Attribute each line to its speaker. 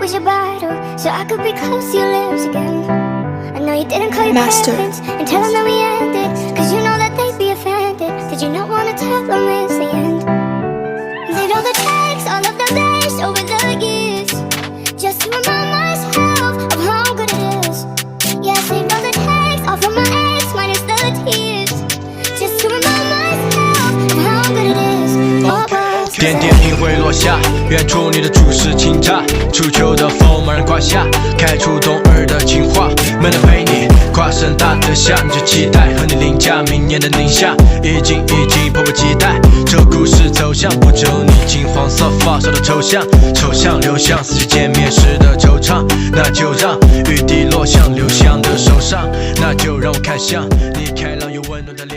Speaker 1: was your bridle, so I could be close to your lips again. I know you didn't call your parents and tell them that we ended, cause you know that they'd be offended. Did you not want to tell them it's the end? They'd all the texts, all of the days over the years, just to remind myself of how good it is. Yeah, I saved all the texts, all from my ex, minus the tears, just to remind myself of how good it is. Oh,
Speaker 2: 点点云会落下，远处你的注视清澈，初秋的风猛然刮下，开出冬日的情话，没能陪你跨盛大的夏，你就期待和你邻家明年的宁夏，已经迫不及待。这故事走向不只有你金黄色发梢的抽象，抽象流向四季见面时的惆怅，那就让雨滴落向留香的手上，那就让我看向你开朗又温暖的脸。